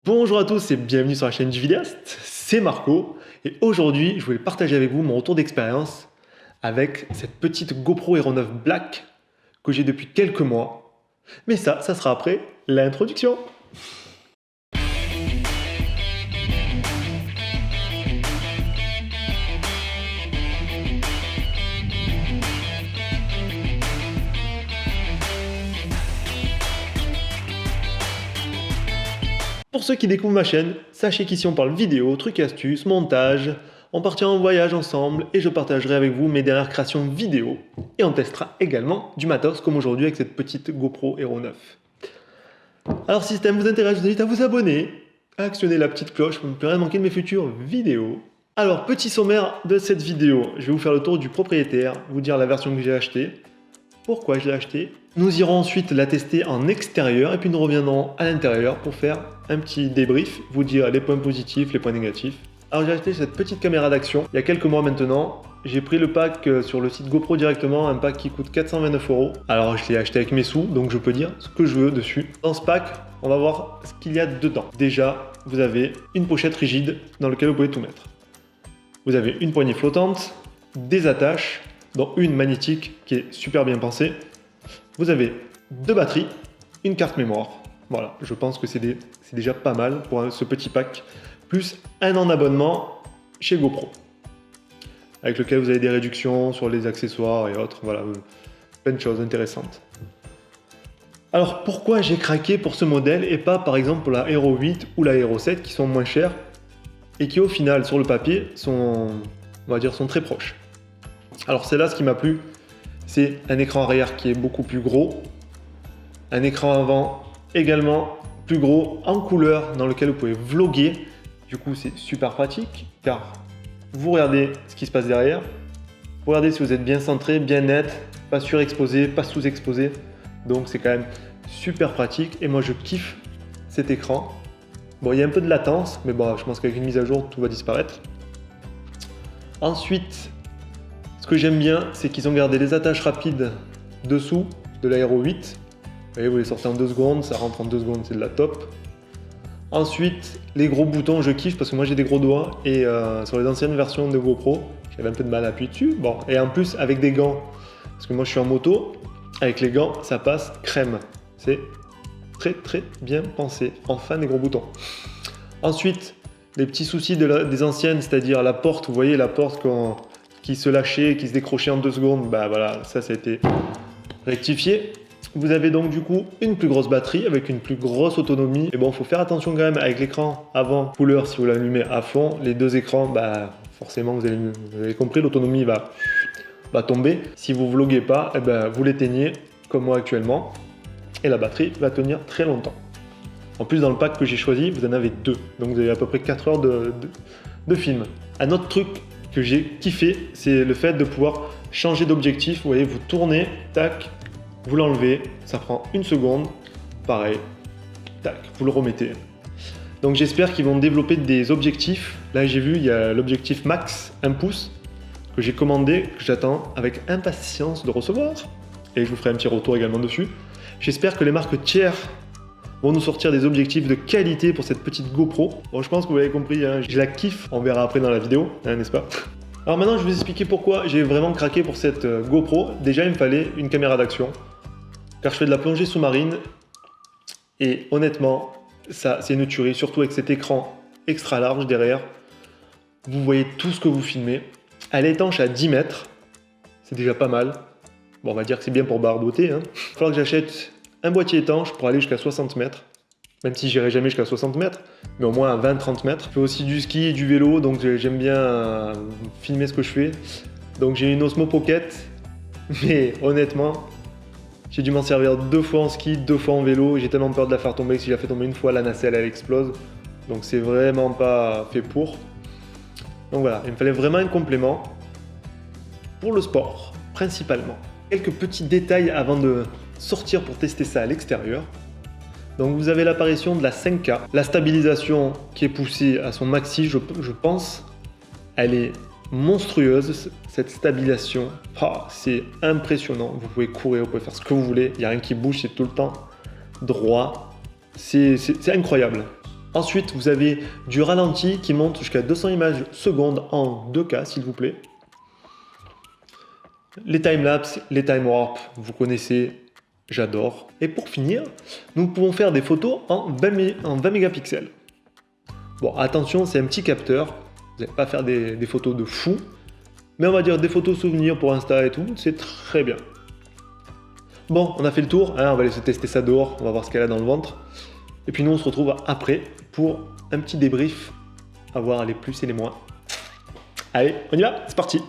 Bonjour à tous et bienvenue sur la chaîne du vidéaste, c'est Marco et aujourd'hui je voulais partager avec vous mon retour d'expérience avec cette petite GoPro Hero 9 Black que j'ai depuis quelques mois. Mais ça sera après l'introduction. Pour ceux qui découvrent ma chaîne, sachez qu'ici on parle vidéo, trucs et astuces, montage, on partira en voyage ensemble et je partagerai avec vous mes dernières créations vidéo. Et on testera également du matos comme aujourd'hui avec cette petite GoPro Hero 9. Alors si ce thème vous intéresse, je vous invite à vous abonner, à actionner la petite cloche pour ne plus rien manquer de mes futures vidéos. Alors petit sommaire de cette vidéo, je vais vous faire le tour du propriétaire, vous dire la version que j'ai achetée, pourquoi je l'ai acheté. Nous irons ensuite la tester en extérieur et puis nous reviendrons à l'intérieur pour faire un petit débrief, vous dire les points positifs, les points négatifs. Alors j'ai acheté cette petite caméra d'action il y a quelques mois maintenant. J'ai pris le pack sur le site GoPro directement, un pack qui coûte 429 €. Alors je l'ai acheté avec mes sous, donc je peux dire ce que je veux dessus. Dans ce pack, on va voir ce qu'il y a dedans. Déjà, vous avez une pochette rigide dans laquelle vous pouvez tout mettre. Vous avez une poignée flottante, des attaches, dont une magnétique qui est super bien pensée. Vous avez deux batteries, une carte mémoire. Voilà, je pense que c'est déjà pas mal pour ce petit pack. Plus un an d'abonnement chez GoPro, avec lequel vous avez des réductions sur les accessoires et autres. Voilà, plein de choses intéressantes. Alors pourquoi j'ai craqué pour ce modèle et pas par exemple pour la Hero 8 ou la Hero 7 qui sont moins chères et qui au final sur le papier sont, on va dire, sont très proches. Alors c'est là ce qui m'a plu, c'est un écran arrière qui est beaucoup plus gros, un écran avant également plus gros en couleur dans lequel vous pouvez vlogger. Du coup c'est super pratique car vous regardez ce qui se passe derrière, vous regardez si vous êtes bien centré, bien net, pas surexposé, pas sous-exposé. Donc c'est quand même super pratique et moi je kiffe cet écran. Bon, il y a un peu de latence, mais bon, je pense qu'avec une mise à jour tout va disparaître. Ensuite, ce que j'aime bien, c'est qu'ils ont gardé les attaches rapides dessous de la Hero 8. Vous voyez, vous les sortez en 2 secondes, ça rentre en 2 secondes, c'est de la top. Ensuite, les gros boutons, je kiffe parce que moi j'ai des gros doigts et sur les anciennes versions de GoPro, j'avais un peu de mal à appuyer dessus. Bon, et en plus avec des gants, parce que moi je suis en moto, avec les gants, ça passe crème. C'est très bien pensé. Enfin, des gros boutons. Ensuite, les petits soucis des anciennes, c'est-à-dire la porte, vous voyez la porte qui se lâchait, qui se décrochait en 2 secondes, bah voilà, ça a été rectifié. Vous avez donc du coup une plus grosse batterie avec une plus grosse autonomie. Et bon, il faut faire attention quand même avec l'écran avant couleur si vous l'allumez à fond. Les deux écrans, bah forcément vous avez compris, l'autonomie va tomber. Si vous vloguez pas, eh ben, vous l'éteignez comme moi actuellement. Et la batterie va tenir très longtemps. En plus dans le pack que j'ai choisi, vous en avez 2. Donc vous avez à peu près 4 heures de film. Un autre truc que j'ai kiffé, c'est le fait de pouvoir changer d'objectif. Vous voyez, vous tournez, tac, vous l'enlevez, ça prend 1 seconde, pareil, tac, vous le remettez. Donc j'espère qu'ils vont développer des objectifs. Là j'ai vu, il y a l'objectif max 1 pouce que j'ai commandé, que j'attends avec impatience de recevoir. Et je vous ferai un petit retour également dessus. J'espère que les marques tiers vont nous sortir des objectifs de qualité pour cette petite GoPro. Bon, je pense que vous l'avez compris, hein, je la kiffe, on verra après dans la vidéo, hein, n'est-ce pas? Alors maintenant, je vais vous expliquer pourquoi j'ai vraiment craqué pour cette GoPro. Déjà, il me fallait une caméra d'action, car je fais de la plongée sous-marine, et honnêtement, ça, c'est une tuerie, surtout avec cet écran extra large derrière. Vous voyez tout ce que vous filmez. Elle est étanche à 10 mètres, c'est déjà pas mal. Bon, on va dire que c'est bien pour barboter, hein. Il va falloir que j'achète un boîtier étanche pour aller jusqu'à 60 mètres. Même si j'irai jamais jusqu'à 60 mètres, mais au moins à 20-30 mètres. Je fais aussi du ski et du vélo, donc j'aime bien filmer ce que je fais. Donc j'ai une Osmo Pocket, mais honnêtement, j'ai dû m'en servir 2 fois en ski, 2 fois en vélo. J'ai tellement peur de la faire tomber que si je la fais tomber une fois, la nacelle elle explose. Donc c'est vraiment pas fait pour. Donc voilà, il me fallait vraiment un complément pour le sport, principalement. Quelques petits détails avant de sortir pour tester ça à l'extérieur. Donc vous avez l'apparition de la 5K, la stabilisation qui est poussée à son maxi, je pense, elle est monstrueuse cette stabilisation, c'est impressionnant, vous pouvez courir, vous pouvez faire ce que vous voulez, il n'y a rien qui bouge, c'est tout le temps droit, c'est incroyable. Ensuite, vous avez du ralenti qui monte jusqu'à 200 images secondes en 2K, s'il vous plaît. Les timelapse, les time warp, vous connaissez, j'adore. Et pour finir, nous pouvons faire des photos en 20 mégapixels. Bon, attention, c'est un petit capteur. Vous n'allez pas faire des photos de fou. Mais on va dire des photos souvenirs pour Insta et tout, c'est très bien. Bon, on a fait le tour, hein, on va laisser tester ça dehors, on va voir ce qu'elle a dans le ventre. Et puis nous, on se retrouve après pour un petit débrief, à voir les plus et les moins. Allez, on y va, c'est parti!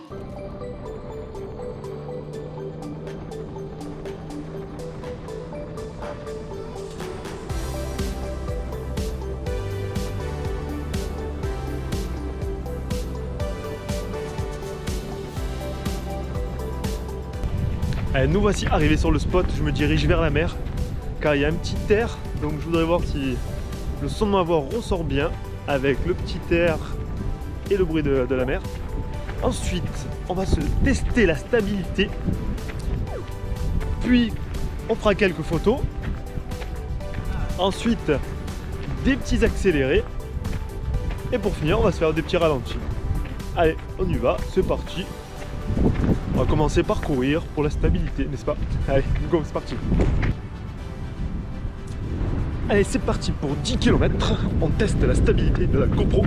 Allez, nous voici arrivés sur le spot, je me dirige vers la mer, car il y a un petit air, donc je voudrais voir si le son de ma voix ressort bien, avec le petit air et le bruit de la mer. Ensuite, on va se tester la stabilité, puis on fera quelques photos, ensuite des petits accélérés, et pour finir, on va se faire des petits ralentis. Allez, on y va, c'est parti. On va commencer par courir pour la stabilité, n'est-ce pas? Allez, go, c'est parti. Allez, c'est parti pour 10 km. On teste la stabilité de la GoPro.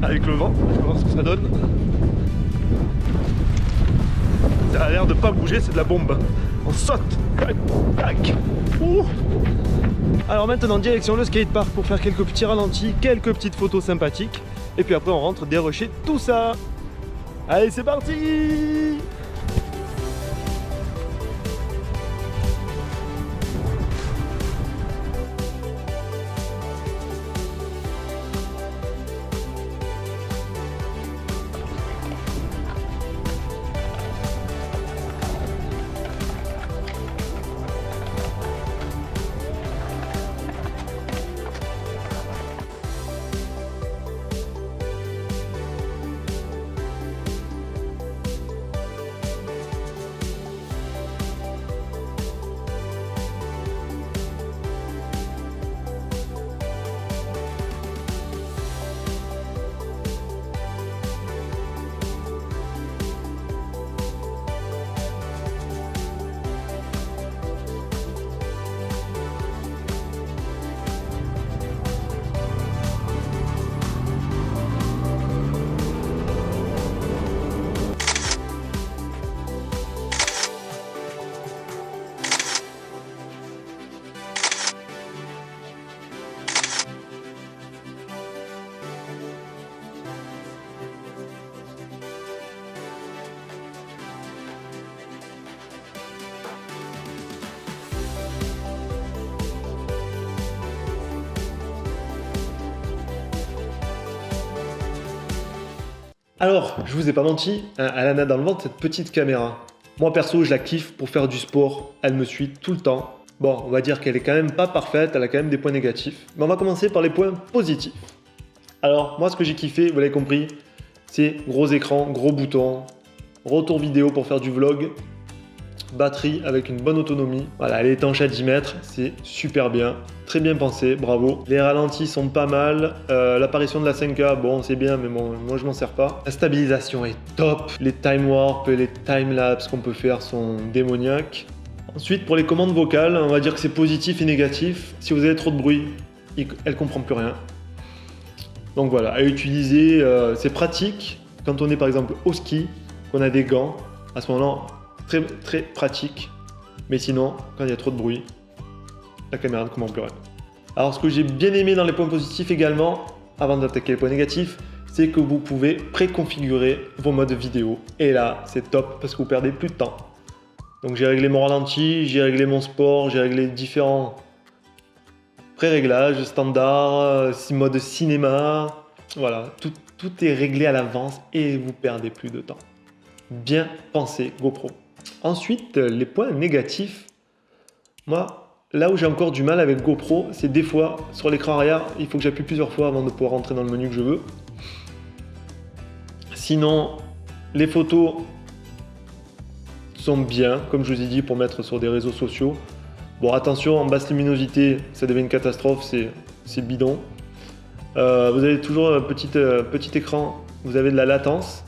Avec le vent, je vais voir ce que ça donne. Ça a l'air de pas bouger, c'est de la bombe. On saute. Tac, tac. Alors maintenant, direction le skatepark pour faire quelques petits ralentis, quelques petites photos sympathiques. Et puis après, on rentre dérocher tout ça. Allez, c'est parti! Alors, je vous ai pas menti, hein, elle en a dans le ventre cette petite caméra. Moi perso, je la kiffe pour faire du sport, elle me suit tout le temps. Bon, on va dire qu'elle est quand même pas parfaite, elle a quand même des points négatifs. Mais on va commencer par les points positifs. Alors, moi ce que j'ai kiffé, vous l'avez compris, c'est gros écran, gros bouton, retour vidéo pour faire du vlog, batterie avec une bonne autonomie. Voilà, elle est étanche à 10 mètres, c'est super bien, très bien pensé, bravo. Les ralentis sont pas mal, l'apparition de la 5K, bon c'est bien, mais bon, moi je m'en sers pas. La stabilisation est top, les time warp et les time lapse qu'on peut faire sont démoniaques. Ensuite, pour les commandes vocales, on va dire que c'est positif et négatif. Si vous avez trop de bruit, elle comprend plus rien. Donc voilà, à utiliser, c'est pratique quand on est par exemple au ski, qu'on a des gants, à ce moment-là, très, très pratique. Mais sinon, quand il y a trop de bruit, la caméra ne comprend plus rien. Alors ce que j'ai bien aimé dans les points positifs également, avant d'attaquer les points négatifs, c'est que vous pouvez préconfigurer vos modes vidéo. Et là, c'est top parce que vous perdez plus de temps. Donc j'ai réglé mon ralenti, j'ai réglé mon sport, j'ai réglé différents pré-réglages, standards, mode cinéma. Voilà, tout est réglé à l'avance et vous perdez plus de temps. Bien pensé GoPro. Ensuite, les points négatifs. Moi, là où j'ai encore du mal avec GoPro, c'est des fois, sur l'écran arrière, il faut que j'appuie plusieurs fois avant de pouvoir rentrer dans le menu que je veux. Sinon, les photos sont bien, comme je vous ai dit, pour mettre sur des réseaux sociaux. Bon, attention, en basse luminosité, ça devient une catastrophe, c'est c'est bidon. Vous avez toujours un petit écran, vous avez de la latence.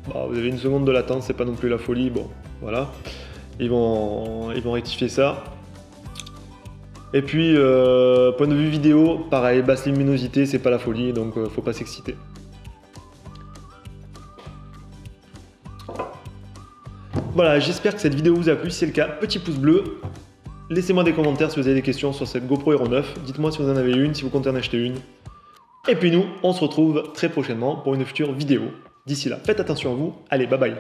Bah, vous avez 1 seconde de latence, c'est pas non plus la folie, bon, voilà. Ils vont rectifier ça. Et puis, point de vue vidéo, pareil, basse luminosité, c'est pas la folie, donc faut pas s'exciter. Voilà, j'espère que cette vidéo vous a plu. Si c'est le cas, petit pouce bleu. Laissez-moi des commentaires si vous avez des questions sur cette GoPro Hero 9. Dites-moi si vous en avez une, si vous comptez en acheter une. Et puis nous, on se retrouve très prochainement pour une future vidéo. D'ici là, faites attention à vous. Allez, bye bye.